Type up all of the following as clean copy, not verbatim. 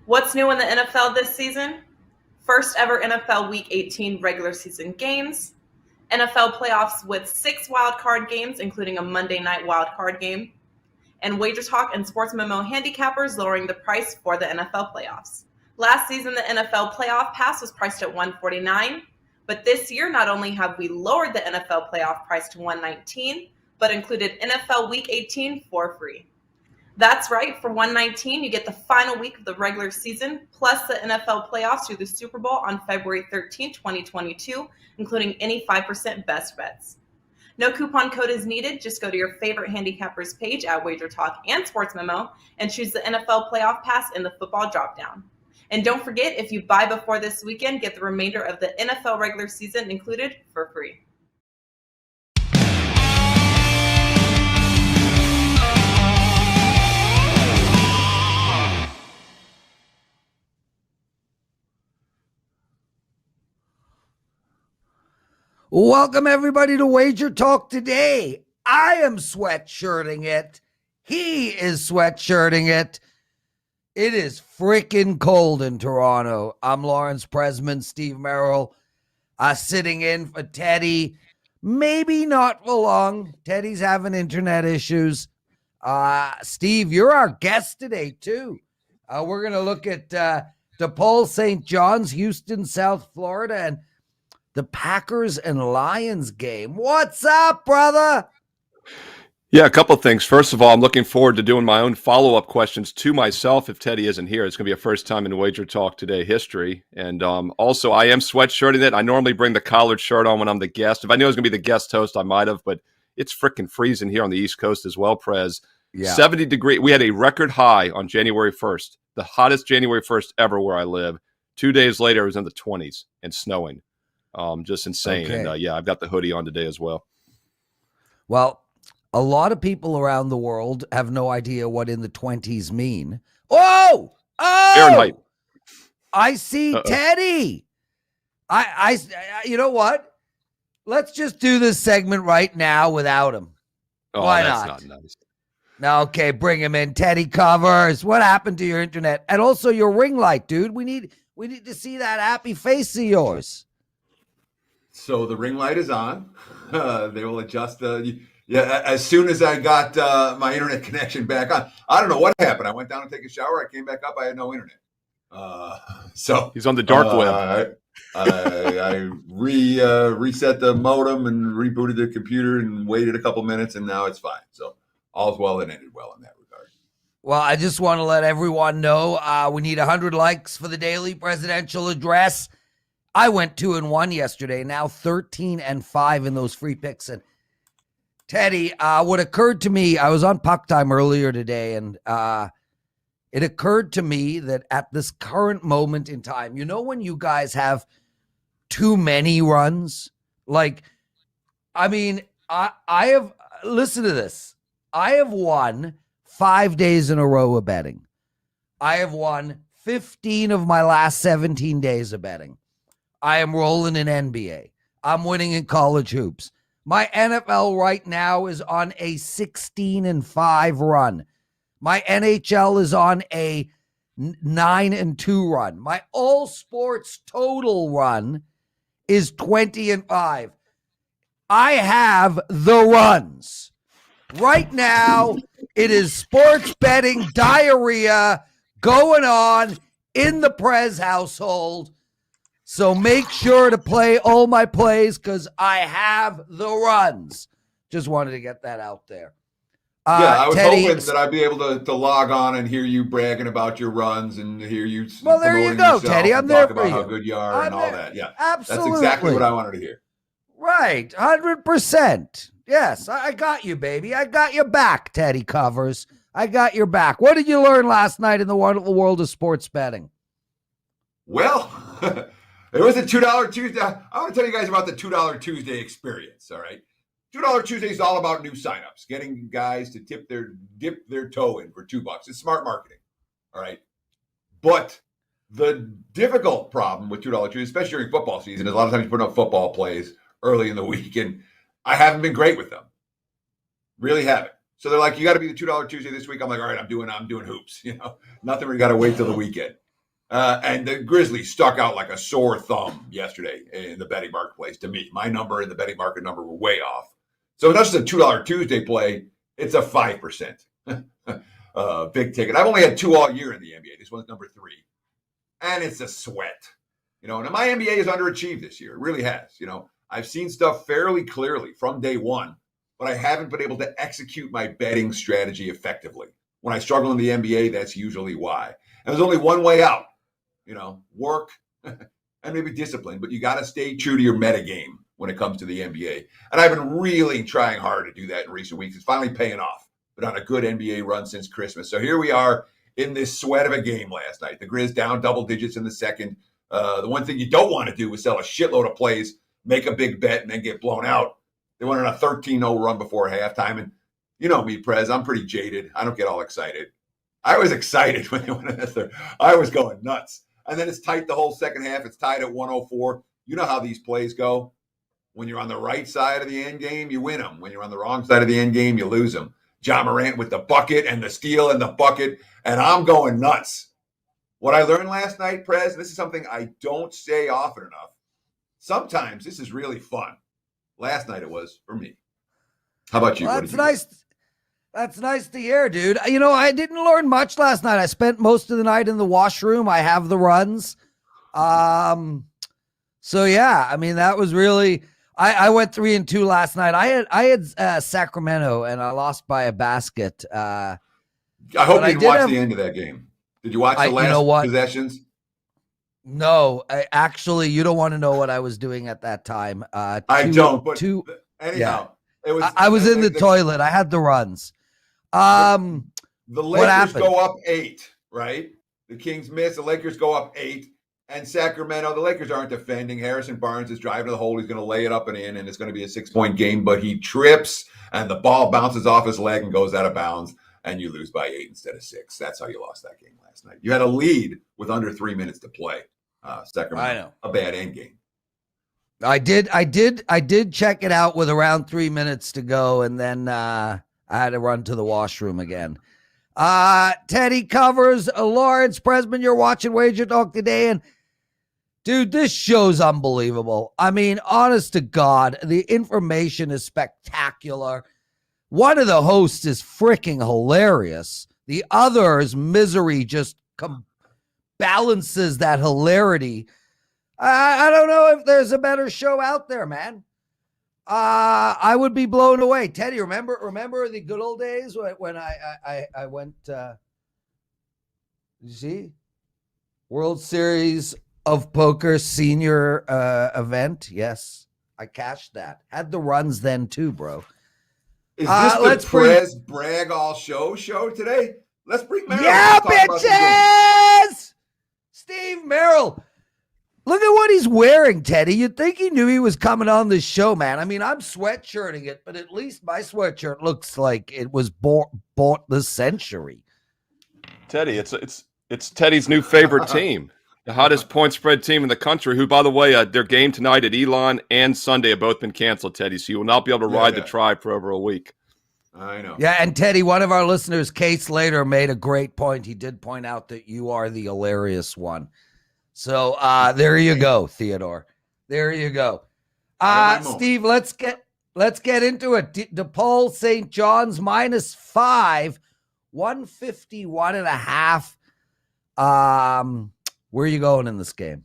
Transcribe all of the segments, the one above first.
What's new in the NFL this season? First ever NFL Week 18 regular season games, NFL playoffs with 6 wildcard games, including a Monday night wildcard game, and WagerTalk and Sports Memo handicappers lowering the price for the NFL playoffs. Last season, the NFL playoff pass was priced at $149, but this year, not only have we lowered the NFL playoff price to $119, but included NFL Week 18 for free. That's right, for $119, you get the final week of the regular season, plus the NFL playoffs through the Super Bowl on February 13, 2022, including any 5% best bets. No coupon code is needed. Just go to your favorite handicappers page at WagerTalk and Sports Memo and choose the NFL playoff pass in the football dropdown. And don't forget, if you buy before this weekend, get the remainder of the NFL regular season included for free. Welcome, everybody, to WagerTalk Today. I am sweatshirting it. He is sweatshirting it. It is freaking cold in Toronto. I'm Lawrence Presman, Steve Merril, sitting in for Teddy. Maybe not for long. Teddy's having internet issues. Steve, you're our guest today, too. We're going to look at DePaul St. John's, Houston, South Florida, and the Packers and Lions game. What's up, brother? Yeah, a couple of things. First of all, I'm looking forward to doing my own follow-up questions to myself if Teddy isn't here. It's going to be a first time in WagerTalk Today history. And also, I am sweatshirting it. I normally bring the collared shirt on when I'm the guest. If I knew I was going to be the guest host, I might have, but it's freaking freezing here on the East Coast as well, Prez. Yeah. 70 degrees. We had a record high on January 1st, the hottest January 1st ever where I live. 2 days later, it was in the 20s and snowing. Just insane. Okay. And yeah, I've got the hoodie on today as well. Well, a lot of people around the world have no idea what in the 20s mean. Oh, Fahrenheit. I see Teddy. I you know what? Let's just do this segment right now without him. Oh, why that's not? Not nice. Now, okay, bring him in. Teddy Covers. What happened to your internet? And also your ring light, dude. We need to see that happy face of yours. So the ring light is on. They will adjust as soon as I got my internet connection back on. I don't know what happened. I went down to take a shower. I came back up. I had no internet. So he's on the dark web. I reset the modem and rebooted the computer and waited a couple minutes, and now it's fine. So all's well that ended well in that regard. Well, I just want to let everyone know we need 100 likes for the daily presidential address. I went 2-1 yesterday, now 13-5 in those free picks. And Teddy, what occurred to me, I was on Puck Time earlier today, and it occurred to me that at this current moment in time, you know when you guys have too many runs? Like, I mean, I have, listen to this. I have won 5 days in a row of betting. I have won 15 of my last 17 days of betting. I am rolling in NBA. I'm winning in college hoops. My NFL right now is on a 16-5 run. My NHL is on a 9-2 run. My all sports total run is 20-5. I have the runs. Right now, it is sports betting diarrhea going on in the Prez household. So make sure to play all my plays because I have the runs. Just wanted to get that out there. I was Teddy, hoping that I'd be able to log on and hear you bragging about your runs and hear you. Well, there you go, Teddy. I'm there for you. How good you are and all that. Yeah, absolutely. That's exactly what I wanted to hear. Right, 100%. Yes, I got you, baby. I got your back, Teddy Covers. I got your back. What did you learn last night in the wonderful world of sports betting? Well, it was a $2 Tuesday. I want to tell you guys about the $2 Tuesday experience, all right? $2 Tuesday is all about new signups, getting guys to dip their toe in for $2. It's smart marketing, all right? But the difficult problem with $2 Tuesday, especially during football season, is a lot of times you put up football plays early in the week, and I haven't been great with them. Really haven't. So they're like, you got to be the $2 Tuesday this week. I'm like, all right, I'm doing hoops. You know, nothing where you got to wait till the weekend. And the Grizzlies stuck out like a sore thumb yesterday in the betting marketplace to me. My number and the betting market number were way off. So it's not just a $2 Tuesday play, it's a 5% big ticket. I've only had 2 all year in the NBA. This one's number 3. And it's a sweat. And my NBA has underachieved this year. It really has. I've seen stuff fairly clearly from day one, but I haven't been able to execute my betting strategy effectively. When I struggle in the NBA, that's usually why. And there's only one way out. Work and maybe discipline, but you got to stay true to your meta game when it comes to the NBA. And I've been really trying hard to do that in recent weeks. It's finally paying off. Been on a good NBA run since Christmas. So here we are in this sweat of a game last night. The Grizz down double digits in the second. The one thing you don't want to do is sell a shitload of plays, make a big bet, and then get blown out. They went on a 13-0 run before halftime. And you know me, Prez, I'm pretty jaded. I don't get all excited. I was excited when they went in the third. I was going nuts. And then it's tight the whole second half. It's tied at 104. You know how these plays go. When you're on the right side of the end game, you win them. When you're on the wrong side of the end game, you lose them. John Morant with the bucket and the steal and the bucket, and I'm going nuts. What I learned last night, Prez, this is something I don't say often enough. Sometimes this is really fun. Last night it was for me. How about you? Well, that's nice. That's nice to hear, dude. I didn't learn much last night. I spent most of the night in the washroom. I have the runs. So yeah, that was really, I went 3-2 last night. I had Sacramento and I lost by a basket. I hope you watched the end of that game. Did you watch the last possessions? No, actually, you don't want to know what I was doing at that time. I don't, but anyhow, it was. I was in the toilet. I had the runs. The Lakers go up 8, right? The Kings miss. The Lakers go up 8. And Sacramento, the Lakers aren't defending. Harrison Barnes is driving to the hole. He's going to lay it up and in, and it's going to be a 6-point game. But he trips, and the ball bounces off his leg and goes out of bounds, and you lose by 8 instead of 6. That's how you lost that game last night. You had a lead with under 3 minutes to play. Sacramento, I know. A bad end game. I did check it out with around 3 minutes to go, and then I had to run to the washroom again. Teddy, Covers, Lawrence, Presman, you're watching WagerTalk Today, and dude, this show's unbelievable. Honest to God, the information is spectacular. One of the hosts is freaking hilarious. The other's misery just balances that hilarity. I don't know if there's a better show out there, man. I would be blown away. Teddy, remember the good old days when I went, you see, World Series of Poker senior event. Yes, I cashed that. Had the runs then too, bro. Is this the Prez brag all show today? Let's bring Merril. Yeah, bitches! Steve Merril. Look at what he's wearing, Teddy. You'd think he knew he was coming on this show, man. I'm sweatshirting it, but at least my sweatshirt looks like it was bought this century. Teddy, it's Teddy's new favorite team, the hottest point spread team in the country. Who, by the way, their game tonight at Elon and Sunday have both been canceled, Teddy. So you will not be able to ride the Tribe for over a week. I know. Yeah, and Teddy, one of our listeners, Case Slater, made a great point. He did point out that you are the hilarious one. So there you go, Theodore. There you go. Steve, let's get into it. DePaul St. John's -5, 151.5. Where are you going in this game?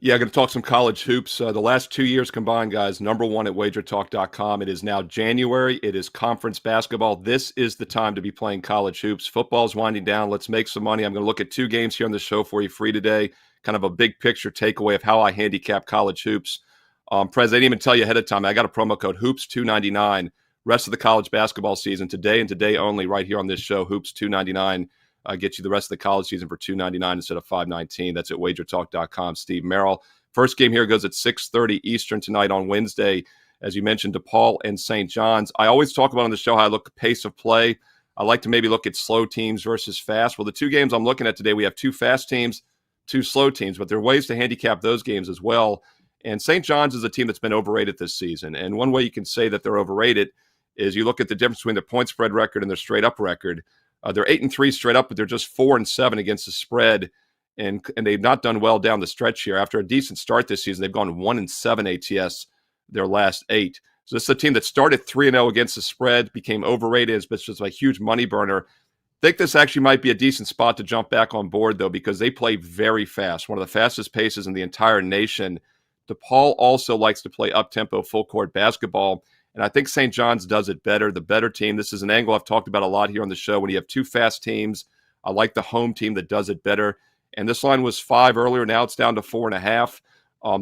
Yeah, I'm going to talk some college hoops. The last 2 years combined, guys, #1 at WagerTalk.com. It is now January. It is conference basketball. This is the time to be playing college hoops. Football's winding down. Let's make some money. I'm going to look at 2 games here on the show for you free today. Kind of a big picture takeaway of how I handicap college hoops. Prez, I didn't even tell you ahead of time. I got a promo code HOOPS299. Rest of the college basketball season today and today only right here on this show, HOOPS299. Get you the rest of the college season for $2.99 instead of $5.19. That's at WagerTalk.com. Steve Merril. First game here goes at 6:30 Eastern tonight on Wednesday. As you mentioned, DePaul and St. John's. I always talk about on the show how I look at pace of play. I like to maybe look at slow teams versus fast. Well, the 2 games I'm looking at today, we have 2 fast teams, 2 slow teams, but there are ways to handicap those games as well. And St. John's is a team that's been overrated this season. And one way you can say that they're overrated is you look at the difference between their point spread record and their straight up record. They're 8-3 straight up, but they're just 4-7 against the spread. And they've not done well down the stretch here. After a decent start this season, they've gone 1-7 ATS their last 8. So this is a team that started 3-0 against the spread, became overrated, but it's just a huge money burner. I think this actually might be a decent spot to jump back on board, though, because they play very fast, one of the fastest paces in the entire nation. DePaul also likes to play up-tempo, full-court basketball, and I think St. John's does it better, the better team. This is an angle I've talked about a lot here on the show. When you have two fast teams, I like the home team that does it better. And this line was 5 earlier. Now it's down to 4.5.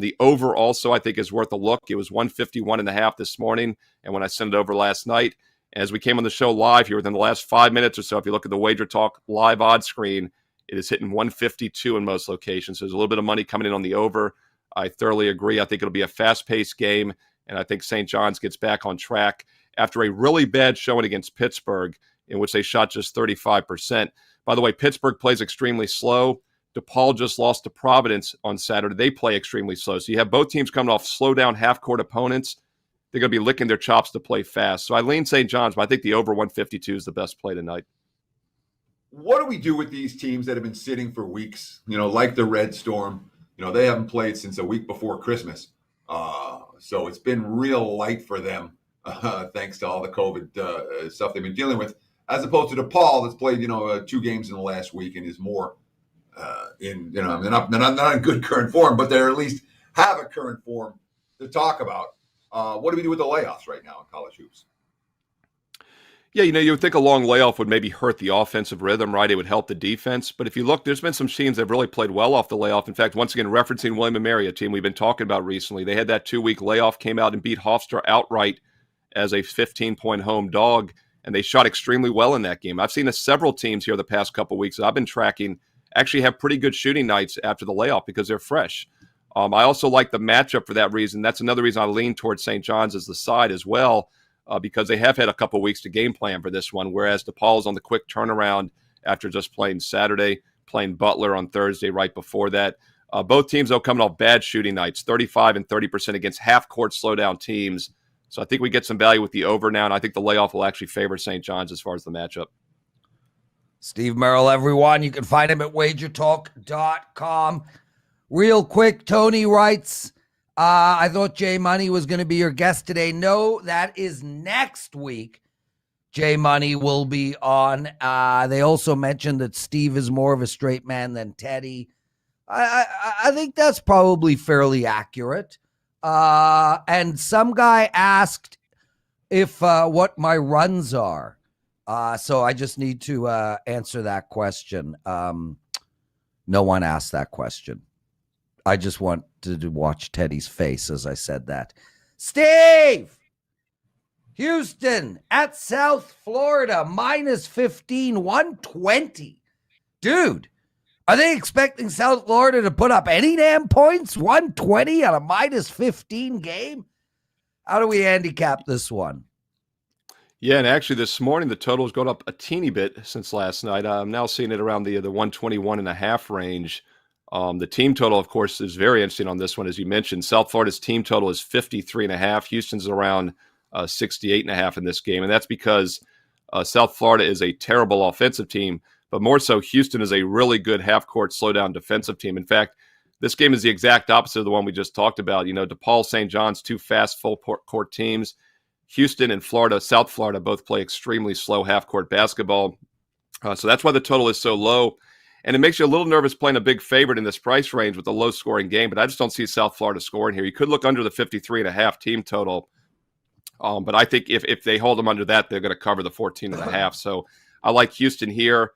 The over also, I think, is worth a look. It was 151.5 this morning. And when I sent it over last night, as we came on the show live here within the last 5 minutes or so, if you look at the WagerTalk live odds screen, it is hitting 152 in most locations. So there's a little bit of money coming in on the over. I thoroughly agree. I think it'll be a fast-paced game. And I think St. John's gets back on track after a really bad showing against Pittsburgh, in which they shot just 35%. By the way, Pittsburgh plays extremely slow. DePaul just lost to Providence on Saturday. They play extremely slow. So you have both teams coming off slow-down half-court opponents. They're going to be licking their chops to play fast. So I lean St. John's, but I think the over 152 is the best play tonight. What do we do with these teams that have been sitting for weeks, like the Red Storm? They haven't played since a week before Christmas. So it's been real light for them, thanks to all the COVID stuff they've been dealing with, as opposed to DePaul that's played, 2 games in the last week and is more they're not in good current form, but they at least have a current form to talk about. What do we do with the layoffs right now in college hoops? Yeah, you would think a long layoff would maybe hurt the offensive rhythm, right? It would help the defense. But if you look, there's been some teams that have really played well off the layoff. In fact, once again, referencing William & Mary, a team we've been talking about recently, they had that 2-week layoff, came out and beat Hofstra outright as a 15-point home dog, and they shot extremely well in that game. I've seen several teams here the past couple weeks that I've been tracking actually have pretty good shooting nights after the layoff because they're fresh. I also like the matchup for that reason. That's another reason I lean towards St. John's as the side as well, because they have had a couple weeks to game plan for this one, whereas DePaul is on the quick turnaround after just playing Saturday, playing Butler on Thursday right before that. Both teams, though, coming off bad shooting nights, 35 and 30% against half-court slowdown teams. So I think we get some value with the over now, and I think the layoff will actually favor St. John's as far as the matchup. Steve Merril, everyone. You can find him at WagerTalk.com. Real quick, Tony writes, I thought Jay Money was going to be your guest today. No, that is next week. Jay Money will be on. They also mentioned that Steve is more of a straight man than Teddy. I think that's probably fairly accurate. And some guy asked if what my runs are. So I just need to answer that question. No one asked that question. I just wanted to watch Teddy's face as I said that. Steve! Houston at South Florida, -15, 120. Dude, are they expecting South Florida to put up any damn points? 120 on a -15 game? How do we handicap this one? Yeah, and actually this morning the total has gone up a teeny bit since last night. I'm now seeing it around the 121.5 range. The team total, of course, is very interesting on this one. As you mentioned, South Florida's team total is 53.5. Houston's around 68.5 in this game. And that's because South Florida is a terrible offensive team, but more so Houston is a really good half-court slowdown defensive team. In fact, this game is the exact opposite of the one we just talked about. DePaul, St. John's, two fast full-court teams. Houston and Florida, South Florida, both play extremely slow half-court basketball. So that's why the total is so low. And it makes you a little nervous playing a big favorite in this price range with a low-scoring game, but I just don't see South Florida scoring here. You could look under the 53.5 team total, but I think if they hold them under that, they're going to cover the 14.5. So I like Houston here.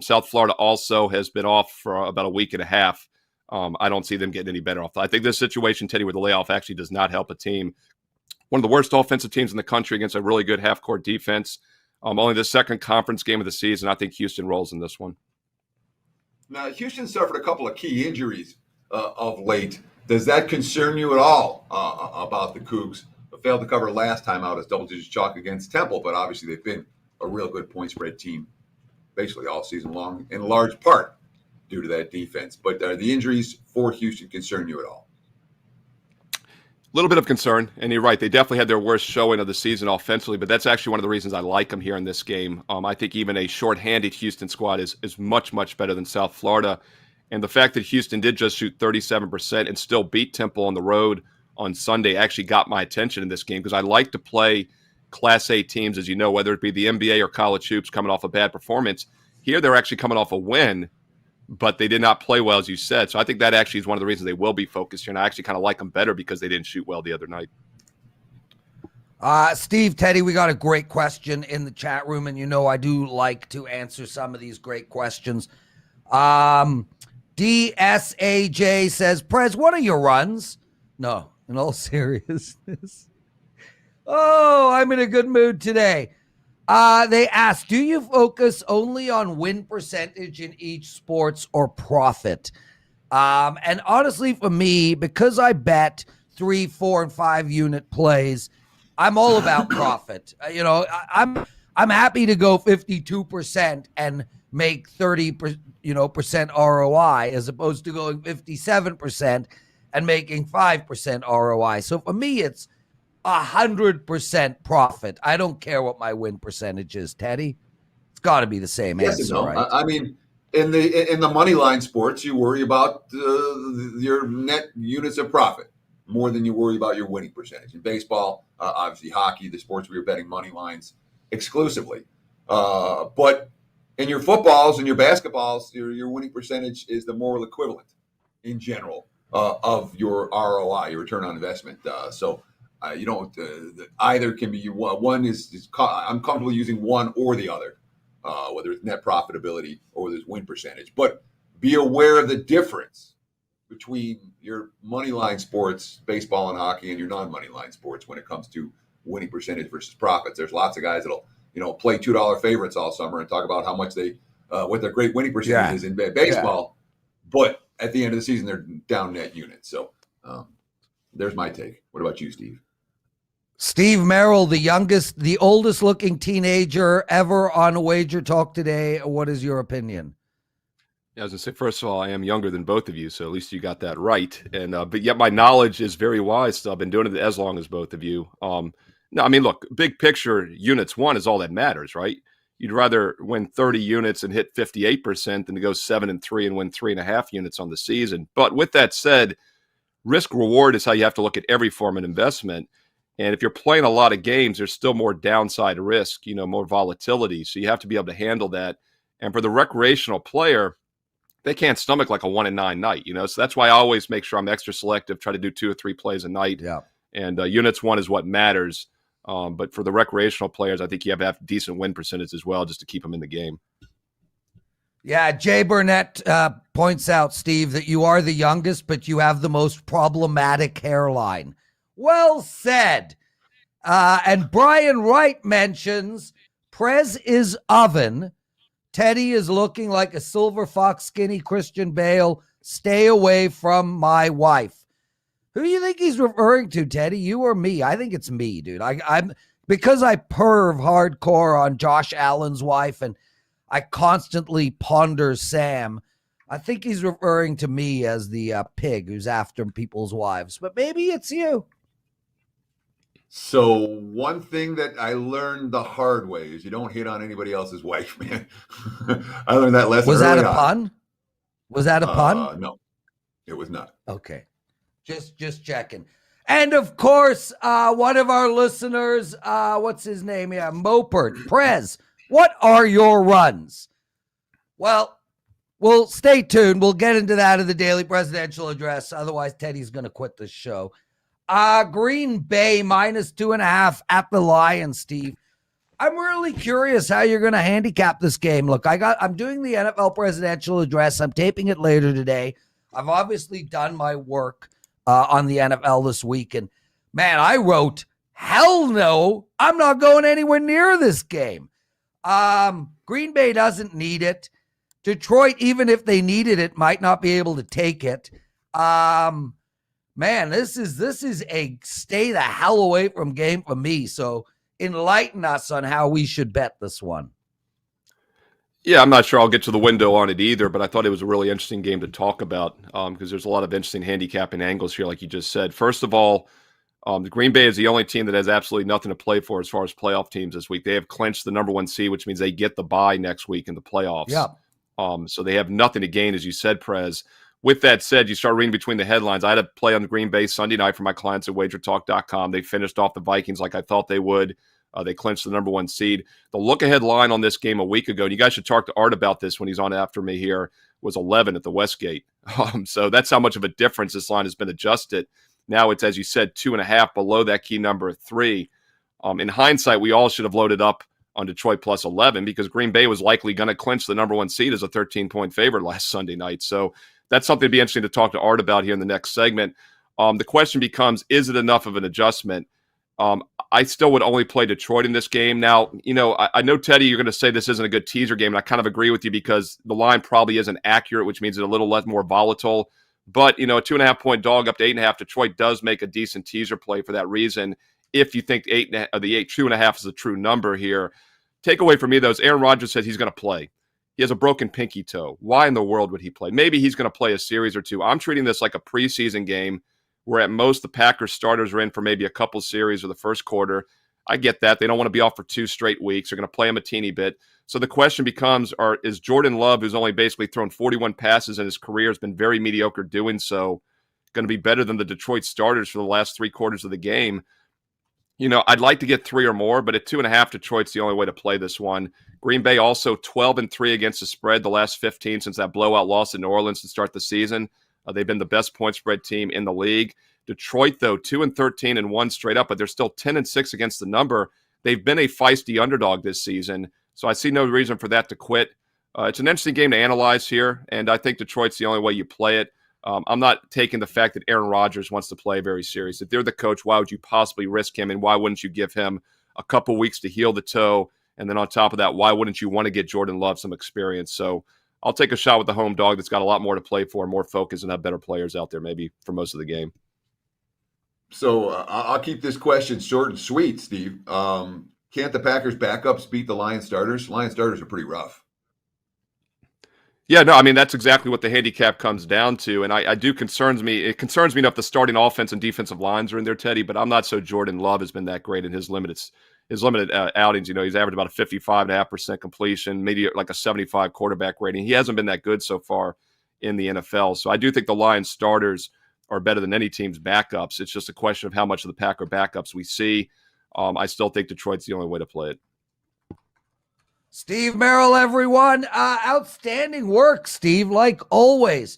South Florida also has been off for about a week and a half. I don't see them getting any better off. I think this situation, Teddy, with the layoff actually does not help a team. One of the worst offensive teams in the country against a really good half-court defense. Only the second conference game of the season. I think Houston rolls in this one. Now, Houston suffered a couple of key injuries of late. Does that concern you at all about the Cougs? Failed to cover last time out as double-digit chalk against Temple, but obviously they've been a real good point spread team basically all season long, in large part due to that defense. But are the injuries for Houston concern you at all? little bit of concern, and you're right. They definitely had their worst showing of the season offensively, but that's actually one of the reasons I like them here in this game. I think even a shorthanded Houston squad is much, much better than South Florida. And the fact that Houston did just shoot 37% and still beat Temple on the road on Sunday actually got my attention in this game because I like to play Class A teams, as you know, whether it be the NBA or college hoops coming off a bad performance. Here they're actually coming off a win, but they did not play well, as you said. So I think that actually is one of the reasons they will be focused here. And I actually kind of like them better because they didn't shoot well the other night. Steve, Teddy, we got a great question in the chat room, and you know I do like to answer some of these great questions. DSAJ says, Prez, what are your runs? No, in all seriousness. Oh, I'm in a good mood today. They asked, do you focus only on win percentage in each sports or profit? And honestly, for me, because I bet 3, 4, and 5 unit plays, I'm all about profit. I'm happy to go 52% and make 30% ROI as opposed to going 57% and making 5% ROI. So for me, it's 100% profit. I don't care what my win percentage is, Teddy. It's got to be the same answer, right? I mean, in the money line sports, you worry about your net units of profit more than you worry about your winning percentage. In baseball, obviously hockey, the sports where you're betting money lines exclusively. But in your footballs and your basketballs, your winning percentage is the moral equivalent in general of your ROI, your return on investment. You don't either can be one is I'm comfortable using one or the other, whether it's net profitability or there's win percentage. But be aware of the difference between your money line sports, baseball and hockey, and your non-money line sports when it comes to winning percentage versus profits. There's lots of guys that'll play $2 favorites all summer and talk about how much they what their great winning percentage is in baseball, but at the end of the season they're down net units. So there's my take. What about you, Steve? Steve Merril, the oldest looking teenager ever on WagerTalk Today. What is your opinion? Yeah, I was going to say, first of all, I am younger than both of you, so at least you got that right. And but yet my knowledge is very wide still. I've been doing it as long as both of you. No, I mean, look, big picture, units won is all that matters, right? You'd rather win 30 units and hit 58% than to go 7-3 and win 3.5 units on the season. But with that said, risk reward is how you have to look at every form of investment. And if you're playing a lot of games, there's still more downside risk, more volatility. So you have to be able to handle that. And for the recreational player, they can't stomach like a 1-9 night, So that's why I always make sure I'm extra selective, try to do 2 or 3 plays a night. Yeah. And units won is what matters. But for the recreational players, I think you have to have decent win percentage as well just to keep them in the game. Yeah, Jay Burnett points out, Steve, that you are the youngest, but you have the most problematic hairline. Well said. And Brian Wright mentions Prez is oven. Teddy is looking like a silver fox skinny Christian Bale. Stay away from my wife. Who do you think he's referring to, Teddy? You or me? I think it's me, dude. I'm because I perv hardcore on Josh Allen's wife and I constantly ponder Sam. I think he's referring to me as the pig who's after people's wives, but maybe it's you. So one thing that I learned the hard way is you don't hit on anybody else's wife, man. I learned that lesson. Was that early a on. pun? Was that a pun? No, it was not. Okay. Just checking. And of course, one of our listeners, what's his name? Yeah, Mopert. Prez, what are your runs? Well, stay tuned. We'll get into that in the daily presidential address. Otherwise, Teddy's going to quit the show. Green Bay -2.5 at the Lions, Steve. I'm really curious how you're going to handicap this game. Look, I'm doing the NFL presidential address. I'm taping it later today. I've obviously done my work on the NFL this week. And man, I wrote, hell no, I'm not going anywhere near this game. Green Bay doesn't need it. Detroit, even if they needed it, might not be able to take it. Man, this is a stay the hell away from game for me. So enlighten us on how we should bet this one. Yeah, I'm not sure I'll get to the window on it either, but I thought it was a really interesting game to talk about because there's a lot of interesting handicapping angles here, like you just said. First of all, The Green Bay is the only team that has absolutely nothing to play for as far as playoff teams this week. They have clinched the number 1 seed, which means they get the bye next week in the playoffs. Yeah. So they have nothing to gain, as you said, Prez. With that said, you start reading between the headlines. I had a play on the Green Bay Sunday night for my clients at WagerTalk.com. They finished off the Vikings like I thought they would. They clinched the number 1 seed. The look-ahead line on this game a week ago, and you guys should talk to Art about this when he's on after me here, was 11 at the Westgate. So that's how much of a difference this line has been adjusted. Now it's, as you said, 2.5 below that key number of 3. In hindsight, we all should have loaded up on Detroit plus 11 because Green Bay was likely going to clinch the number 1 seed as a 13-point favorite last Sunday night. So that's something to be interesting to talk to Art about here in the next segment. The question becomes, is it enough of an adjustment? I still would only play Detroit in this game. Now, I know, Teddy, you're going to say this isn't a good teaser game, and I kind of agree with you because the line probably isn't accurate, which means it's a little less more volatile. But, a 2.5-point dog up to 8.5, Detroit does make a decent teaser play for that reason. If you think 2.5 is a true number here. Takeaway for me, though, is Aaron Rodgers says he's going to play. He has a broken pinky toe. Why in the world would he play? Maybe he's going to play a series or two. I'm treating this like a preseason game where at most the Packers starters are in for maybe a couple series or the first quarter. I get that. They don't want to be off for 2 straight weeks. They're going to play him a teeny bit. So the question becomes, is Jordan Love, who's only basically thrown 41 passes in his career, has been very mediocre doing so, going to be better than the Detroit starters for the last 3 quarters of the game? I'd like to get 3 or more, but at 2.5, Detroit's the only way to play this one. Green Bay also 12-3 against the spread the last 15 since that blowout loss in New Orleans to start the season. They've been the best point spread team in the league. Detroit, though, 2-13 and 1 straight up, but they're still 10-6 against the number. They've been a feisty underdog this season, so I see no reason for that to quit. It's an interesting game to analyze here, and I think Detroit's the only way you play it. I'm not taking the fact that Aaron Rodgers wants to play very serious. If they're the coach, why would you possibly risk him, and why wouldn't you give him a couple weeks to heal the toe? And then on top of that, why wouldn't you want to get Jordan Love some experience? So I'll take a shot with the home dog that's got a lot more to play for, more focus, and have better players out there maybe for most of the game. So I'll keep this question short and sweet, Steve. Can't the Packers backups beat the Lions starters? Lions starters are pretty rough. Yeah, no, I mean, that's exactly what the handicap comes down to. And it concerns me enough the starting offense and defensive lines are in there, Teddy, but I'm not so Jordan Love has been that great in his limited outings. He's averaged about a 55.5% completion, maybe like a 75 quarterback rating. He hasn't been that good so far in the NFL. So I do think the Lions starters are better than any team's backups. It's just a question of how much of the Packer backups we see. I still think Detroit's the only way to play it. Steve Merril, everyone. Outstanding work, Steve, like always.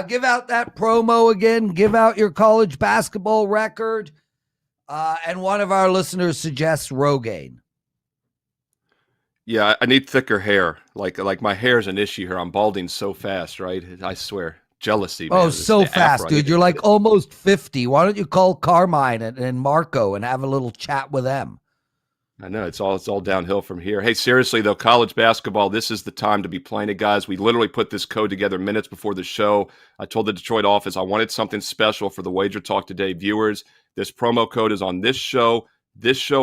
Give out that promo again. Give out your college basketball record. And one of our listeners suggests Rogaine. Yeah, I need thicker hair. Like my hair's an issue here. I'm balding so fast, right? I swear. Jealousy. Man. Oh, so fast, dude. You're like almost 50. Why don't you call Carmine and Marco and have a little chat with them? I know it's all downhill from here. Hey, seriously though, college basketball, this is the time to be playing it, guys. We literally put this code together minutes before the show. I told the Detroit office I wanted something special for the Wager Talk Today viewers. This promo code is on this show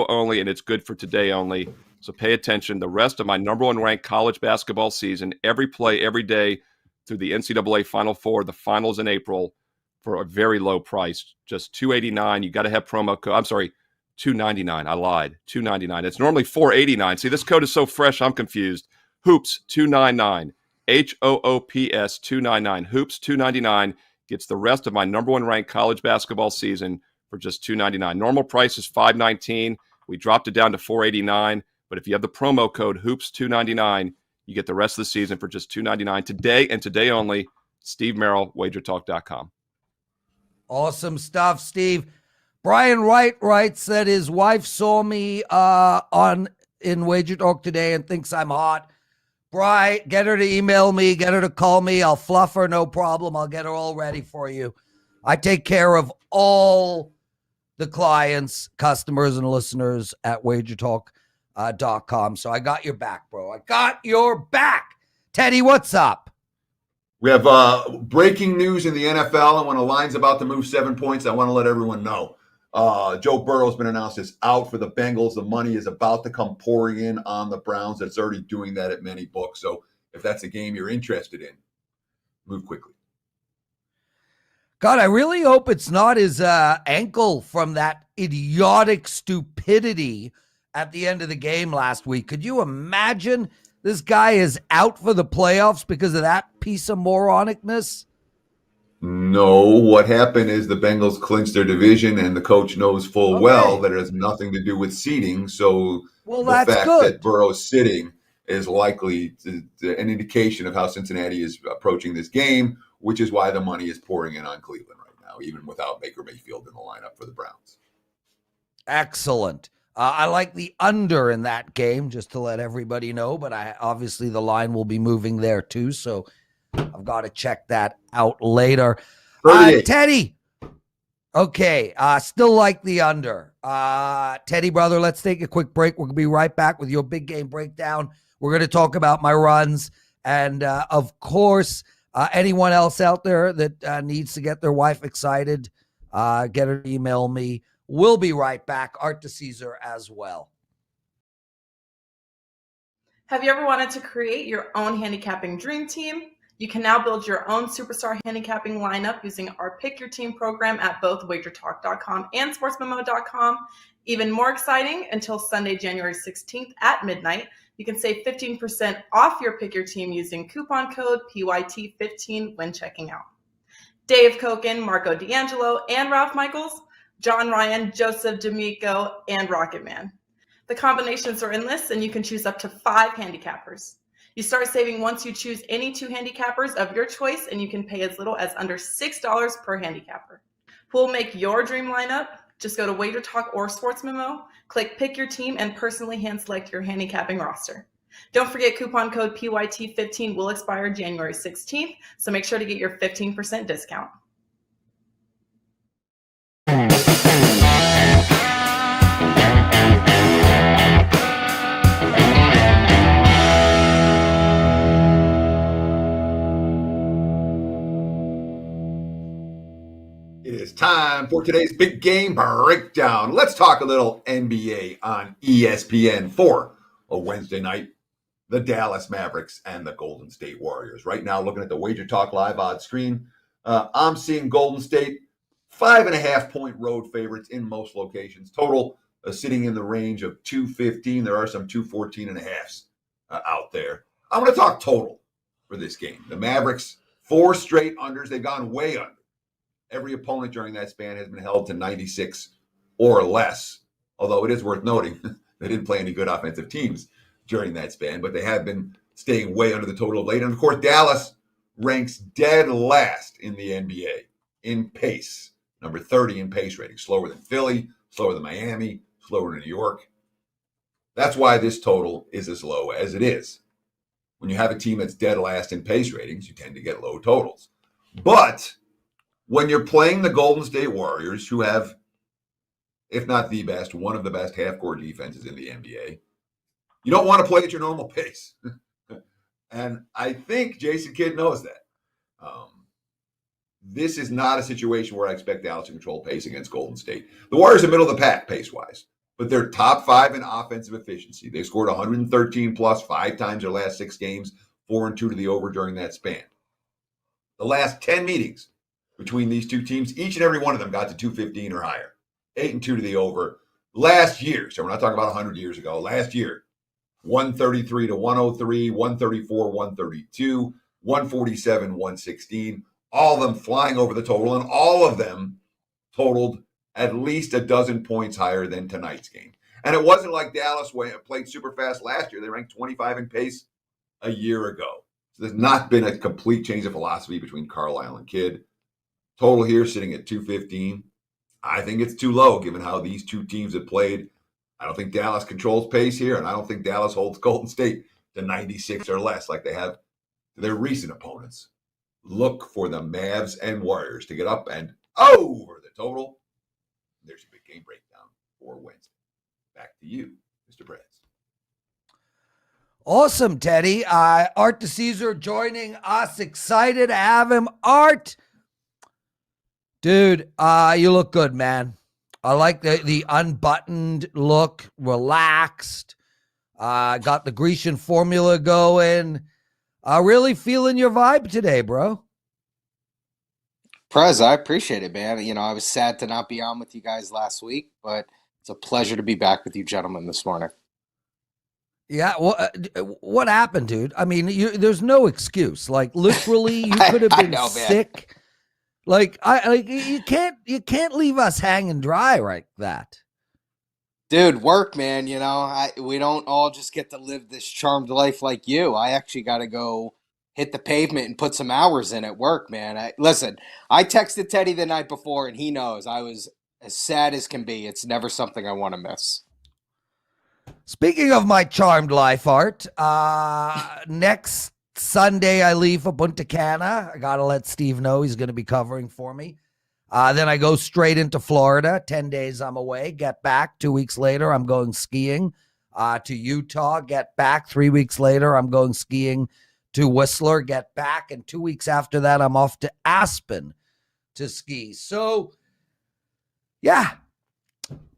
only, and it's good for today only. So pay attention. The rest of my number 1 ranked college basketball season, every play, every day through the NCAA Final Four, the finals in April, for a very low price, just $289. You got to have promo code. I'm sorry. $299. I lied. $299. It's normally $489. See, this code is so fresh, I'm confused. Hoops 299. HOOPS 299. Hoops 299 gets the rest of my number 1 ranked college basketball season for just $299. Normal price is $519. We dropped it down to $489. But if you have the promo code Hoops 299, you get the rest of the season for just $299 today and today only. Steve Merril, WagerTalk.com. Awesome stuff, Steve. Brian Wright writes that his wife saw me in Wager Talk Today and thinks I'm hot. Brian, get her to email me, get her to call me. I'll fluff her, no problem. I'll get her all ready for you. I take care of all the clients, customers, and listeners at WagerTalk.com. So I got your back, bro. I got your back. Teddy, what's up? We have breaking news in the NFL, and when a line's about to move 7 points, I want to let everyone know. Joe Burrow's been announced as out for the Bengals. The money is about to come pouring in on the Browns. It's already doing that at many books. So if that's a game you're interested in, move quickly. God, I really hope it's not his ankle from that idiotic stupidity at the end of the game last week. Could you imagine this guy is out for the playoffs because of that piece of moronicness? No, what happened is the Bengals clinched their division, and the coach knows full well that it has nothing to do with seeding. So the that's fact good. that Burrow's sitting is likely an indication of how Cincinnati is approaching this game, which is why the money is pouring in on Cleveland right now, even without Baker Mayfield in the lineup for the Browns. Excellent. I like the under in that game, just to let everybody know, but obviously the line will be moving there too, so I've got to check that out later. Teddy. Okay, still like the under. Teddy, brother, let's take a quick break. We're going to be right back with your big game breakdown. We're going to talk about my runs, and of course, anyone else out there that needs to get their wife excited, get her to email me. We'll be right back. Art DiCesare as well. Have you ever wanted to create your own handicapping dream team? You can now build your own superstar handicapping lineup using our Pick Your Team program at both WagerTalk.com and SportsMemo.com. Even more exciting, until Sunday, January 16th at midnight, you can save 15% off your Pick Your Team using coupon code PYT15 when checking out. Dave Koken, Marco D'Angelo, and Ralph Michaels, John Ryan, Joseph D'Amico, and Rocketman. The combinations are endless, and you can choose up to 5 handicappers. You start saving once you choose any 2 handicappers of your choice, and you can pay as little as under $6 per handicapper. Who will make your dream lineup? Just go to WagerTalk or Sports Memo, click Pick Your Team, and personally hand-select your handicapping roster. Don't forget, coupon code PYT15 will expire January 16th, so make sure to get your 15% discount. It is time for today's big game breakdown. Let's talk a little NBA on ESPN for a Wednesday night. The Dallas Mavericks and the Golden State Warriors. Right now, looking at the WagerTalk live odds screen, I'm seeing Golden State 5.5-point road favorites in most locations. Total sitting in the range of 215. There are some 214.5s out there. I'm going to talk total for this game. The Mavericks, 4 straight unders. They've gone way under. Every opponent during that span has been held to 96 or less. Although it is worth noting, they didn't play any good offensive teams during that span, but they have been staying way under the total of late. And of course, Dallas ranks dead last in the NBA in pace, number 30 in pace rating, slower than Philly, slower than Miami, slower than New York. That's why this total is as low as it is. When you have a team that's dead last in pace ratings, you tend to get low totals. But when you're playing the Golden State Warriors, who have, if not the best, one of the best half-court defenses in the NBA, you don't want to play at your normal pace. And I think Jason Kidd knows that. This is not a situation where I expect Dallas to control pace against Golden State. The Warriors are middle of the pack pace-wise, but they're top 5 in offensive efficiency. They scored 113 plus 5 times their last 6 games, 4-2 to the over during that span. The last 10 meetings between these two teams, each and every one of them got to 215 or higher, 8-2 to the over. Last year, so we're not talking about 100 years ago, last year, 133 to 103, 134, 132, 147, 116, all of them flying over the total, and all of them totaled at least a dozen points higher than tonight's game. And it wasn't like Dallas played super fast last year. They ranked 25 in pace a year ago. So there's not been a complete change of philosophy between Carlisle and Kidd. Total here sitting at 215. I think it's too low given how these two teams have played. I don't think Dallas controls pace here, and I don't think Dallas holds Golden State to 96 or less like they have to their recent opponents. Look for the Mavs and Warriors to get up and over the total. There's your big game breakdown for Wednesday. Back to you, Mr. Prez. Awesome, Teddy. Art DiCesare joining us. Excited to have him. Art, dude, you look good, man. I like the unbuttoned look, relaxed. Got the Grecian formula going. Really feeling your vibe today, bro. Prez, I appreciate it, man. I was sad to not be on with you guys last week, but it's a pleasure to be back with you gentlemen this morning. Yeah, what happened, dude? I mean, there's no excuse. Like, literally, you could have been sick. Like, you can't leave us hanging dry like that. Dude, work, man. We don't all just get to live this charmed life like you. I actually got to go hit the pavement and put some hours in at work, man. Listen, I texted Teddy the night before, and he knows I was as sad as can be. It's never something I want to miss. Speaking of my charmed life, Art, next Sunday I leave for Punta Cana. I got to let Steve know he's going to be covering for me. Then I go straight into Florida. 10 days I'm away. Get back. 2 weeks later, I'm going skiing to Utah. Get back. 3 weeks later, I'm going skiing to Whistler. Get back. And 2 weeks after that, I'm off to Aspen to ski. So, yeah,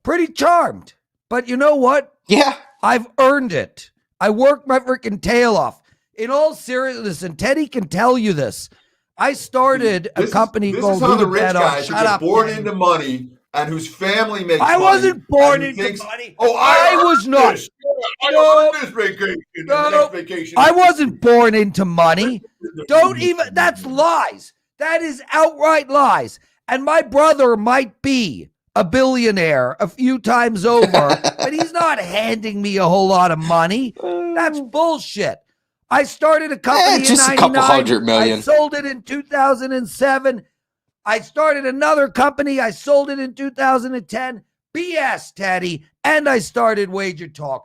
pretty charmed. But you know what? Yeah. I've earned it. I worked my freaking tail off. In all seriousness, and Teddy can tell you this, I started a company called This is how the rich Bettors. guys who get born into money and whose family makes money. I wasn't born into money. Oh, I was not. I earned this vacation. Next vacation. I wasn't born into money. Don't even. That's lies. That is outright lies. And my brother might be a billionaire a few times over, but he's not handing me a whole lot of money. That's bullshit. I started a company just in 99. a couple $100 million. I sold it in 2007. I started another company. I sold it in 2010. BS, Teddy. And I started WagerTalk.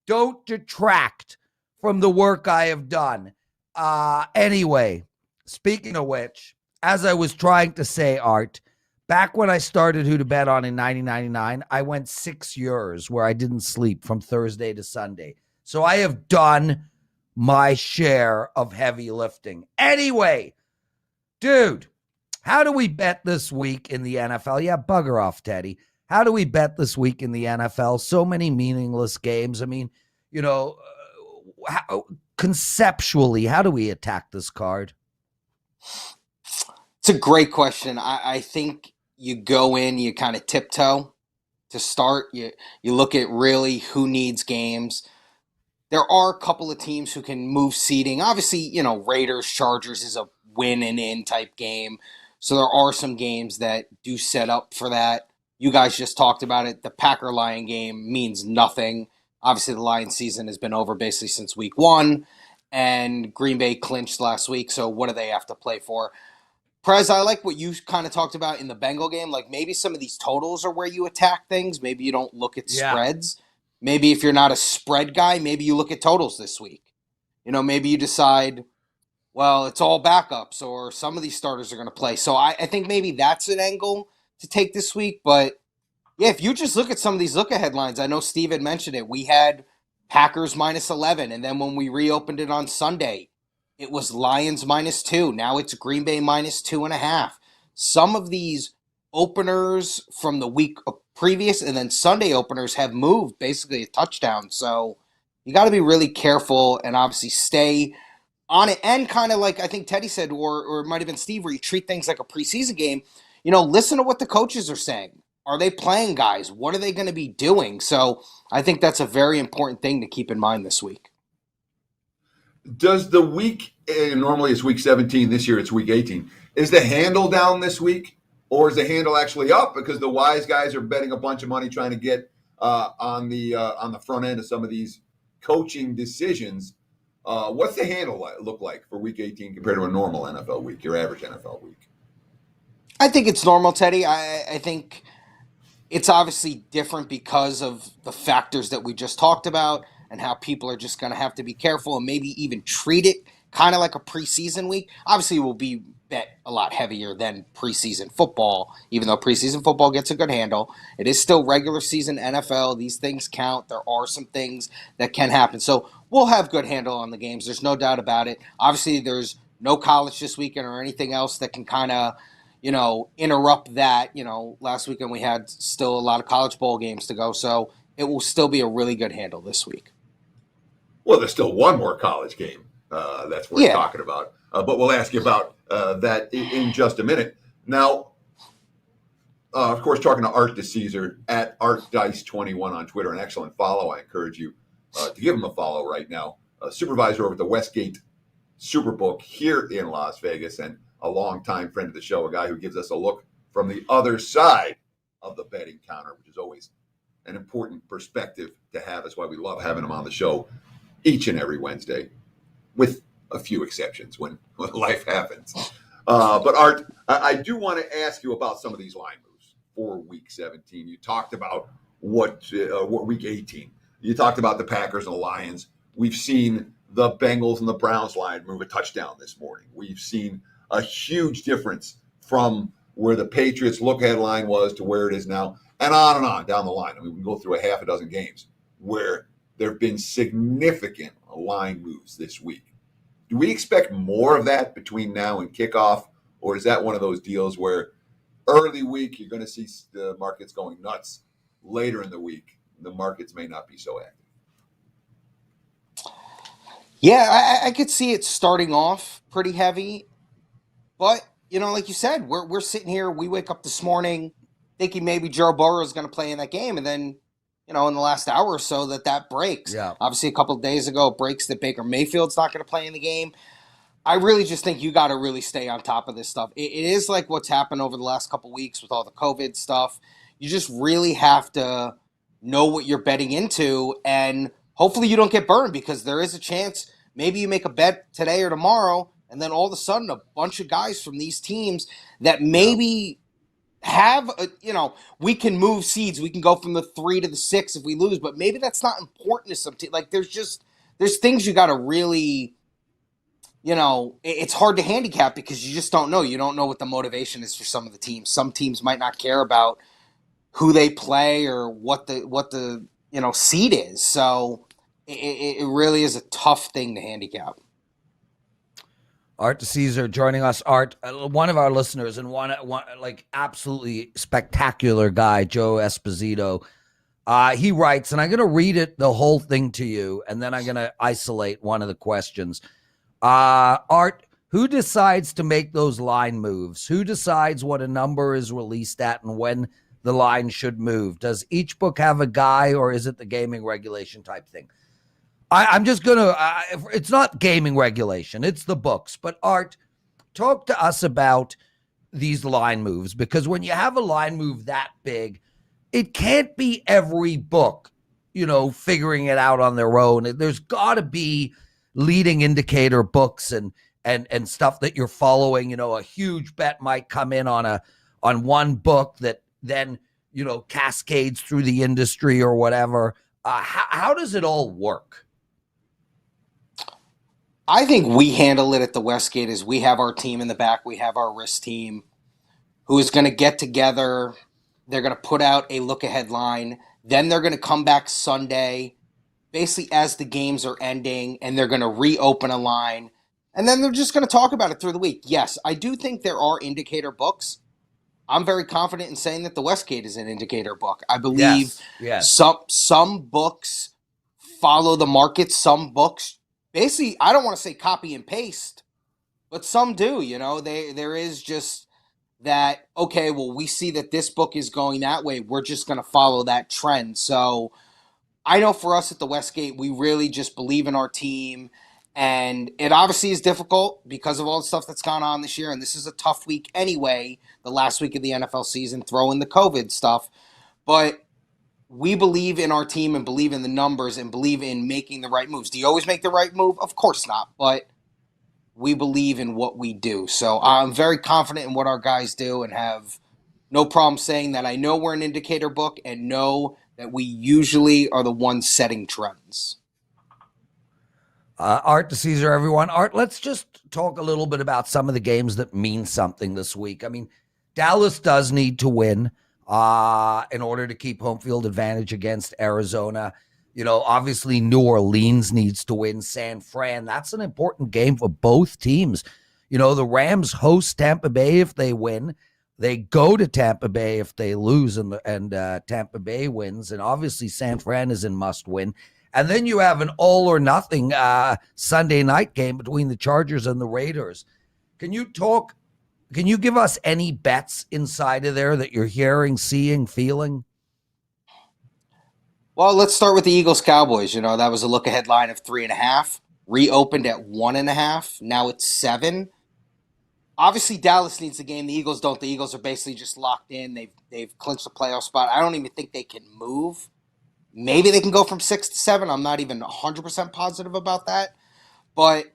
Don't detract from the work I have done. Anyway, speaking of which, as I was trying to say, Art, back when I started Who to Bet On in 1999, I went 6 years where I didn't sleep from Thursday to Sunday. So I have done my share of heavy lifting. Anyway, dude, how do we bet this week in the NFL? Yeah, bugger off, Teddy. How do we bet this week in the NFL? So many meaningless games. I mean, conceptually, how do we attack this card? It's a great question. I think you go in, you kind of tiptoe to start. You look at really who needs games. There are a couple of teams who can move seeding. Obviously, Raiders, Chargers is a win and in type game. So there are some games that do set up for that. You guys just talked about it. The Packer-Lion game means nothing. Obviously, the Lion season has been over basically since week 1. And Green Bay clinched last week. So what do they have to play for? Prez, I like what you kind of talked about in the Bengal game. Like maybe some of these totals are where you attack things. Maybe you don't look at spreads. Maybe if you're not a spread guy, maybe you look at totals this week. Maybe you decide, well, it's all backups or some of these starters are going to play. So I think maybe that's an angle to take this week. But, yeah, if you just look at some of these look-ahead lines, I know Steve had mentioned it. We had Packers -11, and then when we reopened it on Sunday, it was Lions -2. Now it's Green Bay -2.5. Some of these openers from the week previous and then Sunday openers have moved basically a touchdown. So you got to be really careful and obviously stay on it. And kind of like I think Teddy said, or it might have been Steve, where you treat things like a preseason game. Listen to what the coaches are saying. Are they playing guys? What are they going to be doing? So I think that's a very important thing to keep in mind this week. Does the week, normally it's week 17, this year it's week 18, is the handle down this week? Or is the handle actually up because the wise guys are betting a bunch of money trying to get on the front end of some of these coaching decisions? What's the handle look like for week 18 compared to a normal NFL week, your average NFL week? I think it's normal, Teddy. I think it's obviously different because of the factors that we just talked about and how people are just going to have to be careful and maybe even treat it kind of like a preseason week. Obviously, it will be bet a lot heavier than preseason football, even though preseason football gets a good handle. It is still regular season NFL. These things count. There are some things that can happen. So we'll have good handle on the games. There's no doubt about it. Obviously, there's no college this weekend or anything else that can kind of, interrupt that. Last weekend we had still a lot of college bowl games to go. So it will still be a really good handle this week. Well, there's still one more college game that's worth talking about. But we'll ask you about that in just a minute. Now, of course, talking to Art DiCesare at ArtDice21 on Twitter, an excellent follow. I encourage you to give him a follow right now. A supervisor over at the Westgate Superbook here in Las Vegas, and a longtime friend of the show, a guy who gives us a look from the other side of the betting counter, which is always an important perspective to have. That's why we love having him on the show each and every Wednesday, with a few exceptions when life happens. But Art, I do want to ask you about some of these line moves for Week 17. You talked about what Week 18. You talked about the Packers and the Lions. We've seen the Bengals and the Browns line move a touchdown this morning. We've seen a huge difference from where the Patriots look-ahead line was to where it is now, and on down the line. I mean, we can go through a half a dozen games where there have been significant line moves this week. Do we expect more of that between now and kickoff, or is that one of those deals where early week you're going to see the markets going nuts? Later in the week, the markets may not be so active. Yeah, I could see it starting off pretty heavy, but like you said, we're sitting here. We wake up this morning thinking maybe Joe Burrow is going to play in that game, and then in the last hour or so that breaks. Yeah. Obviously, a couple of days ago, it breaks that Baker Mayfield's not going to play in the game. I really just think you got to really stay on top of this stuff. It is like what's happened over the last couple of weeks with all the COVID stuff. You just really have to know what you're betting into, and hopefully you don't get burned, because there is a chance maybe you make a bet today or tomorrow, and then all of a sudden a bunch of guys from these teams that maybe have, we can move seeds. We can go from the 3 to the 6 if we lose, but maybe that's not important to some team. Like there's things you got to really, it's hard to handicap because you just don't know. You don't know what the motivation is for some of the teams. Some teams might not care about who they play or what the seed is. So it really is a tough thing to handicap. Art DiCesare joining us. Art, one of our listeners and one like absolutely spectacular guy, Joe Esposito. He writes, and I'm going to read the whole thing to you, and then I'm going to isolate one of the questions. Art, who decides to make those line moves? Who decides what a number is released at and when the line should move? Does each book have a guy, or is it the gaming regulation type thing? I'm just going to, it's not gaming regulation, it's the books. But Art, talk to us about these line moves, because when you have a line move that big, it can't be every book, figuring it out on their own. There's got to be leading indicator books and stuff that you're following. A huge bet might come in on one book that then, cascades through the industry or whatever. How does it all work? I think we handle it at the Westgate as we have our team in the back. We have our risk team who is going to get together. They're going to put out a look-ahead line. Then they're going to come back Sunday, basically as the games are ending, and they're going to reopen a line. And then they're just going to talk about it through the week. Yes, I do think there are indicator books. I'm very confident in saying that the Westgate is an indicator book. I believe yes. Some books follow the market. Some books, basically, I don't want to say copy and paste, but some do. There is just that, okay, well, we see that this book is going that way. We're just going to follow that trend. So I know for us at the Westgate, we really just believe in our team. And it obviously is difficult because of all the stuff that's gone on this year. And this is a tough week anyway, the last week of the NFL season, throw in the COVID stuff. But we believe in our team and believe in the numbers and believe in making the right moves. Do you always make the right move? Of course not. But we believe in what we do. So I'm very confident in what our guys do and have no problem saying that I know we're an indicator book and know that we usually are the ones setting trends. Art DiCesare, everyone. Art, let's just talk a little bit about some of the games that mean something this week. I mean, Dallas does need to win in order to keep home field advantage against Arizona. Obviously New Orleans needs to win. San Fran, that's an important game for both teams. The Rams host Tampa Bay if they win. They go to Tampa Bay if they lose, and Tampa Bay wins. And obviously San Fran is in must win. And then you have an all or nothing Sunday night game between the Chargers and the Raiders. Can you talk Can you give us any bets inside of there that you're hearing, seeing, feeling? Well, let's start with the Eagles-Cowboys. That was a look-ahead line of 3.5. Reopened at 1.5. Now it's 7. Obviously, Dallas needs the game. The Eagles don't. The Eagles are basically just locked in. They've clinched a playoff spot. I don't even think they can move. Maybe they can go from 6 to 7. I'm not even 100% positive about that. But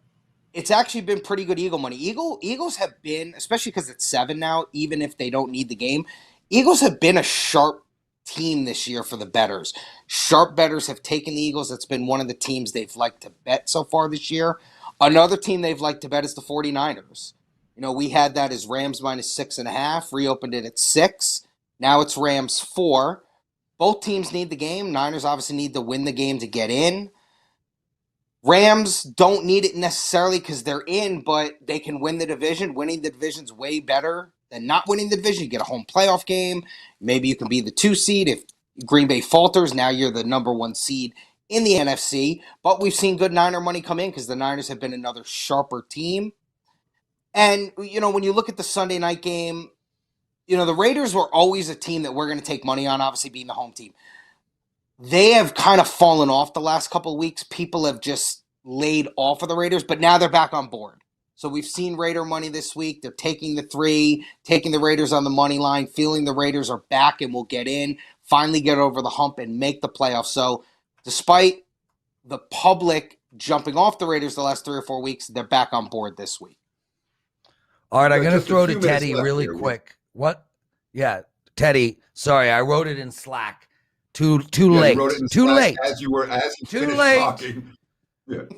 it's actually been pretty good Eagle money. Eagles have been, especially because it's 7 now, even if they don't need the game, Eagles have been a sharp team this year for the bettors. Sharp bettors have taken the Eagles. That's been one of the teams they've liked to bet so far this year. Another team they've liked to bet is the 49ers. We had that as Rams minus 6.5, reopened it at 6. Now it's Rams 4. Both teams need the game. Niners obviously need to win the game to get in. Rams don't need it necessarily because they're in, but they can win the division. Winning the division's way better than not winning the division. You get a home playoff game. Maybe you can be the 2 seed. If Green Bay falters, now you're the number 1 seed in the NFC. But we've seen good Niner money come in because the Niners have been another sharper team. And, when you look at the Sunday night game, the Raiders were always a team that we're going to take money on, obviously being the home team. They have kind of fallen off the last couple of weeks. People have just laid off of the Raiders, but now they're back on board. So we've seen Raider money this week. They're taking the 3, taking the Raiders on the money line, feeling the Raiders are back and will get in, finally get over the hump and make the playoffs. So despite the public jumping off the Raiders the last 3 or 4 weeks, they're back on board this week. All right, I'm going to throw to Teddy really quick. What? Yeah, Teddy. Sorry, I wrote it in Slack. Too late. Too late. As you too finished late. talking.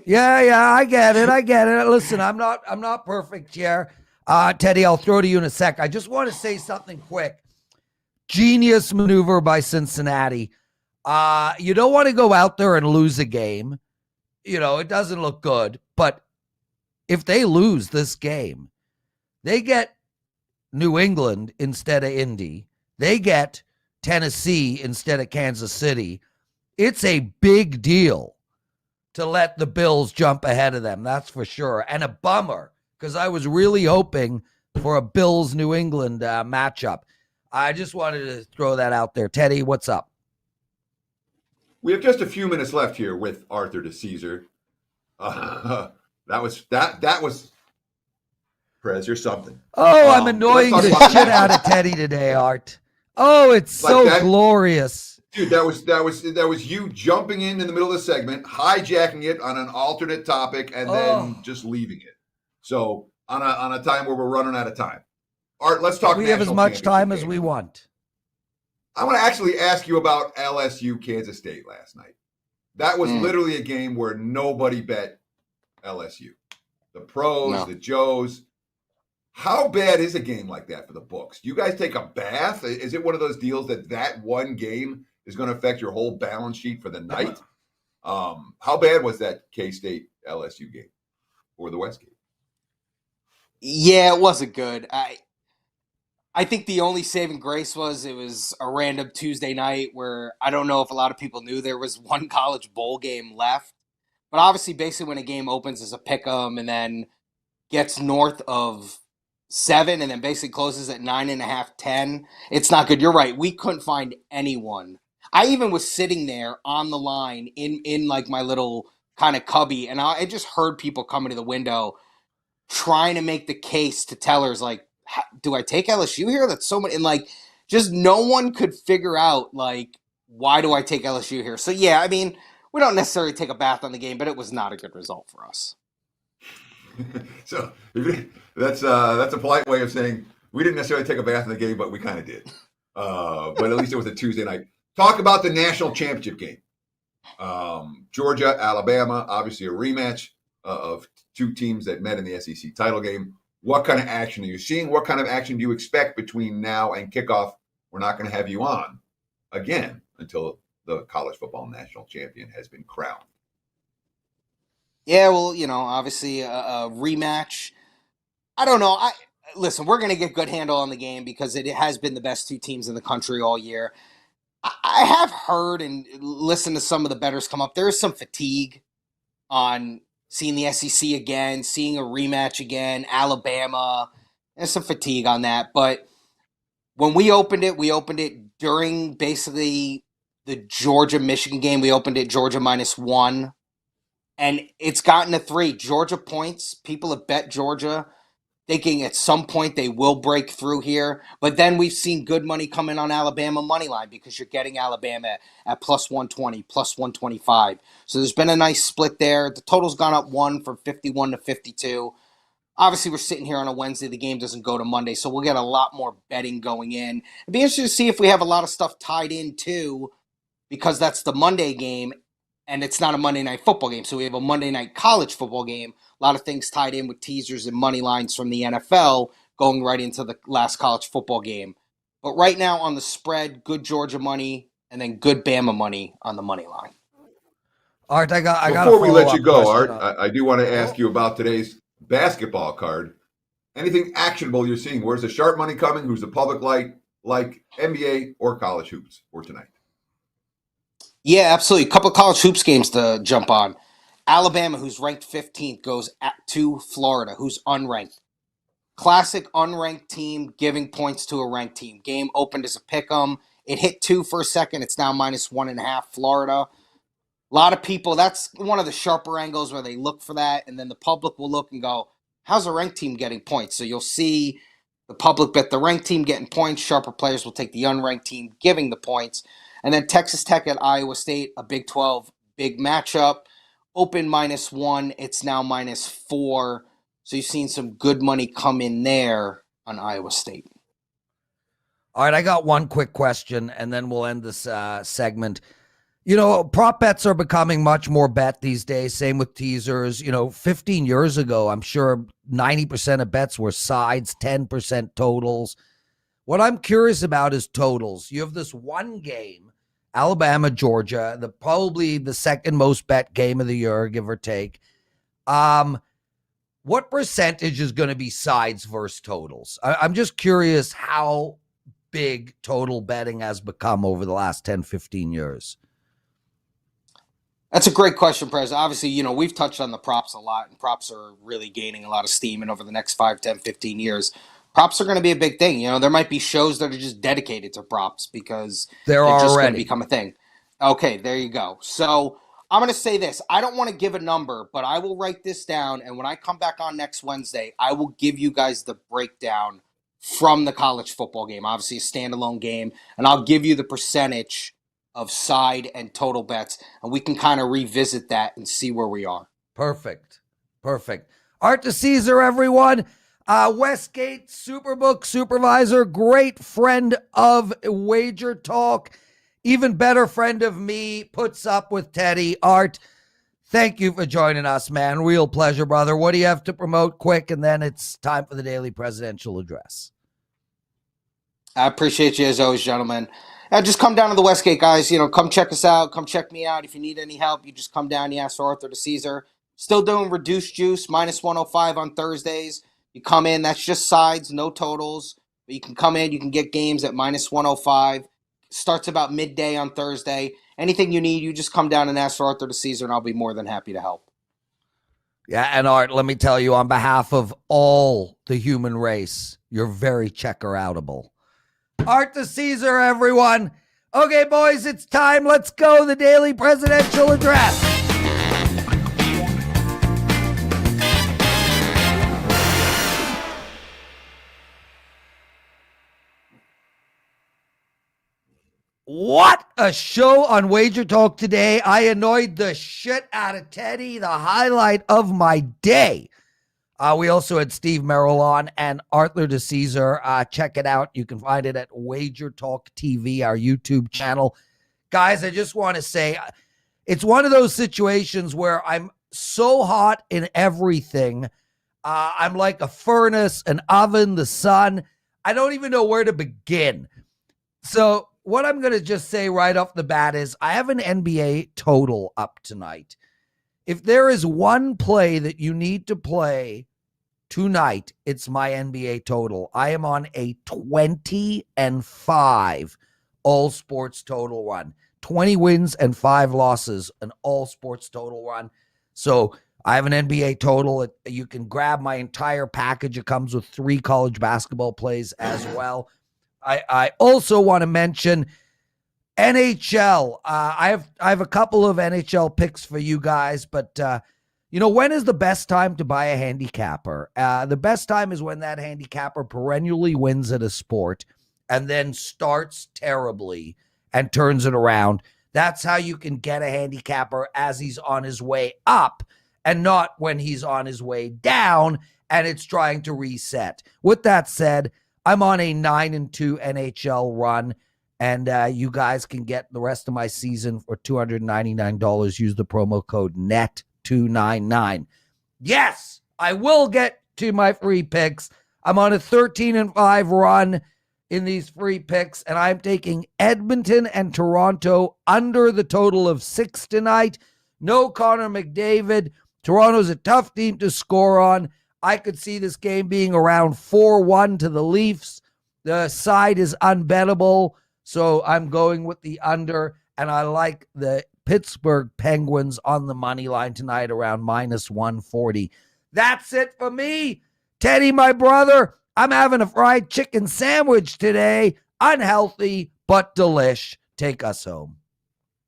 Yeah. I get it. Listen, I'm not perfect here. Teddy, I'll throw to you in a sec. I just want to say something quick. Genius maneuver by Cincinnati. You don't want to go out there and lose a game. It doesn't look good. But if they lose this game, they get New England instead of Indy. They get Tennessee instead of Kansas City. It's a big deal to let the Bills jump ahead of them. That's for sure. And a bummer because I was really hoping for a Bills-New England matchup. I just wanted to throw that out there. Teddy, what's up? We have just a few minutes left here with Arthur DiCesare. That was Prez, you're something. Oh, I'm annoying the shit out of Teddy today, Art. Oh, it's like so glorious. Dude, that was you jumping in the middle of the segment, hijacking it on an alternate topic, and then just leaving it. So on a time where we're running out of time. Art, let's talk. We have as much time as we want. I want to actually ask you about LSU Kansas State last night. That was literally a game where nobody bet LSU. The pros, the Joes. How bad is a game like that for the books? Do you guys take a bath? Is it one of those deals that one game is going to affect your whole balance sheet for the night? How bad was that K-State LSU game or the Westgate? Yeah, it wasn't good. I think the only saving grace was it was a random Tuesday night where I don't know if a lot of people knew there was one college bowl game left. But obviously, basically when a game opens as a pick'em and then gets north of 7 and then basically closes at 9.5, 10, it's not good. You're right. We couldn't find anyone. I even was sitting there on the line in like my little kind of cubby, and I just heard people coming to the window trying to make the case to tellers like, do I take LSU here? That's so many. And like, just no one could figure out like, why do I take LSU here? So yeah, I mean, we don't necessarily take a bath on the game, but it was not a good result for us. So that's a polite way of saying we didn't necessarily take a bath in the game, but we kind of did. But at least it was a Tuesday night. Talk about the national championship game. Georgia, Alabama, obviously a rematch of two teams that met in the SEC title game. What kind of action are you seeing? What kind of action do you expect between now and kickoff? We're not going to have you on again until the college football national champion has been crowned. Yeah, well, obviously a rematch. I don't know. Listen, we're going to get good handle on the game because it has been the best two teams in the country all year. I have heard and listened to some of the bettors come up. There is some fatigue on seeing the SEC again, seeing a rematch again, Alabama. There's some fatigue on that, but when we opened it during basically the Georgia-Michigan game. We opened it Georgia -1, and it's gotten to 3. Georgia points. People have bet Georgia, thinking at some point they will break through here. But then we've seen good money come in on Alabama money line because you're getting Alabama at +120, +125. So there's been a nice split there. The total's gone up 1 from 51 to 52. Obviously, we're sitting here on a Wednesday. The game doesn't go to Monday, so we'll get a lot more betting going in. It'd be interesting to see if we have a lot of stuff tied in, too, because that's the Monday game, and it's not a Monday night football game. So we have a Monday night college football game. A lot of things tied in with teasers and money lines from the NFL going right into the last college football game. But right now on the spread, good Georgia money, and then good Bama money on the money line. Art, I got. Before we let you go, Art, I do want to ask you about today's basketball card. Anything actionable you're seeing? Where's the sharp money coming? Who's the public like NBA or college hoops for tonight? Yeah, absolutely. A couple of college hoops games to jump on. Alabama, who's ranked 15th, goes to Florida, who's unranked. Classic unranked team giving points to a ranked team. Game opened as a pick'em. It hit 2 for a second. It's now -1.5 Florida. A lot of people, that's one of the sharper angles where they look for that, and then the public will look and go, how's a ranked team getting points? So you'll see the public bet the ranked team getting points. Sharper players will take the unranked team giving the points. And then Texas Tech at Iowa State, a Big 12 big matchup. Open -1. It's now -4. So you've seen some good money come in there on Iowa State. All right, I got one quick question, and then we'll end this segment. You know, prop bets are becoming much more bet these days. Same with teasers. 15 years ago, I'm sure 90% of bets were sides, 10% totals. What I'm curious about is totals. You have this one game, Alabama, Georgia, probably the second most bet game of the year, give or take. What percentage is going to be sides versus totals? I'm just curious how big total betting has become over the last 10, 15 years. That's a great question, Prez. Obviously, we've touched on the props a lot, and props are really gaining a lot of steam. And over the next 5, 10, 15 years, props are going to be a big thing. There might be shows that are just dedicated to props because they're just already going to become a thing. Okay, there you go. So I'm going to say this. I don't want to give a number, but I will write this down. And when I come back on next Wednesday, I will give you guys the breakdown from the college football game. Obviously, a standalone game. And I'll give you the percentage of side and total bets, and we can kind of revisit that and see where we are. Perfect. Art DiCesare, everyone. Westgate Superbook supervisor, great friend of Wager Talk, even better friend of me, puts up with Teddy. Art, thank you for joining us, man. Real pleasure, brother. What do you have to promote quick? And then it's time for the daily presidential address. I appreciate you as always, gentlemen. Just come down to the Westgate, guys. Come check us out. Come check me out. If you need any help, you just come down. You ask for Arthur DiCesare. Still doing reduced juice, -105 on Thursdays. You come in. That's just sides, no totals. But you can come in. You can get games at -105. Starts about midday on Thursday. Anything you need, you just come down and ask for Arthur DiCesare, and I'll be more than happy to help. Yeah, and Art, let me tell you, on behalf of all the human race, you're very checker-outable. Art DiCesare, everyone. Okay, boys, it's time. Let's go. The daily presidential address. What a show on Wager Talk today. I annoyed the shit out of Teddy, the highlight of my day. We also had Steve Merril on and Arthur DiCesare. Check it out. You can find it at WagerTalk TV, our YouTube channel. Guys, I just want to say it's one of those situations where I'm so hot in everything. I'm like a furnace, an oven, the sun. I don't even know where to begin. So what I'm going to just say right off the bat is I have an NBA total up tonight. If there is one play that you need to play tonight, it's my NBA total. I am on a 20-5 all sports total run. 20 wins and 5 losses, an all sports total run. So I have an NBA total. You can grab my entire package. It comes with 3 college basketball plays as well. I also want to mention NHL. I have a couple of NHL picks for you guys, but when is the best time to buy a handicapper? The best time is when that handicapper perennially wins at a sport and then starts terribly and turns it around. That's how you can get a handicapper as he's on his way up and not when he's on his way down and it's trying to reset. With that said, I'm on a 9-2 NHL run, and you guys can get the rest of my season for $299. Use the promo code NET299. Yes, I will get to my free picks. I'm on a 13-5 run in these free picks, and I'm taking Edmonton and Toronto under the total of 6 tonight. No Connor McDavid. Toronto's a tough team to score on. I could see this game being around 4-1 to the Leafs. The side is unbettable, so I'm going with the under, and I like the Pittsburgh Penguins on the money line tonight around -140. That's it for me. Teddy, my brother, I'm having a fried chicken sandwich today. Unhealthy, but delish. Take us home.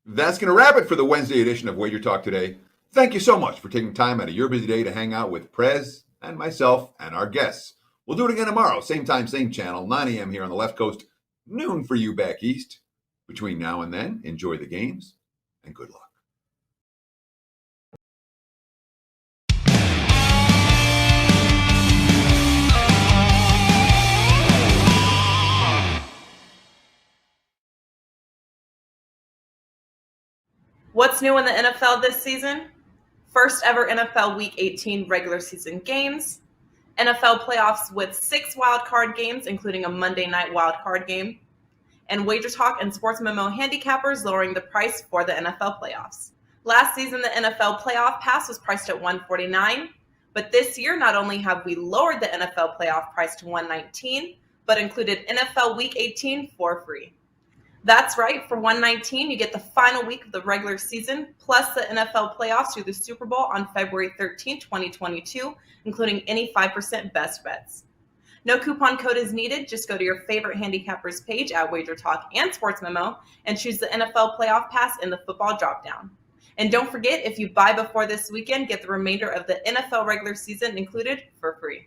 That's going to wrap it for the Wednesday edition of Wager Talk Today. Thank you so much for taking time out of your busy day to hang out with Prez and myself and our guests. We'll do it again tomorrow, same time, same channel, 9 a.m. here on the left coast, noon for you back east. Between now and then, enjoy the games and good luck. What's new in the NFL this season? First ever NFL Week 18 regular season games, NFL playoffs with 6 wildcard games, including a Monday night wildcard game, and WagerTalk and Sports Memo handicappers lowering the price for the NFL playoffs. Last season, the NFL playoff pass was priced at $149, but this year, not only have we lowered the NFL playoff price to $119, but included NFL Week 18 for free. That's right, for $119, you get the final week of the regular season, plus the NFL playoffs through the Super Bowl on February 13, 2022, including any 5% best bets. No coupon code is needed. Just go to your favorite handicappers page at WagerTalk and Sports Memo and choose the NFL playoff pass in the football dropdown. And don't forget, if you buy before this weekend, get the remainder of the NFL regular season included for free.